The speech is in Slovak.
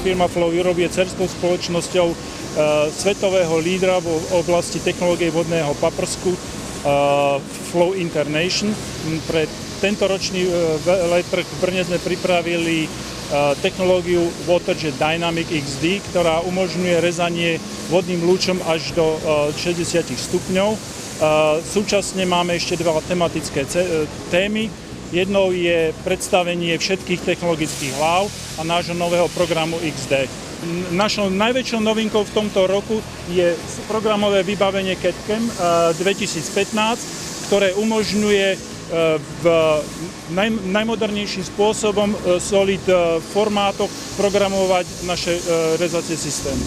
firma Flow Europe je cerstvou spoločnosťou svetového lídra v oblasti technológie vodného paprsku Flow International. Pre tento ročný letrh v Brne sme pripravili technológiu WaterJet Dynamic XD, ktorá umožňuje rezanie vodným lúčom až do 60 stupňov. Súčasne máme ešte dva tematické témy. Jednou je predstavenie všetkých technologických hlav a nášho nového programu XD. Našou najväčšou novinkou v tomto roku je programové vybavenie CAD/CAM 2015, ktoré umožňuje najmodernejším spôsobom solid formátoch programovať naše rezacie systémy.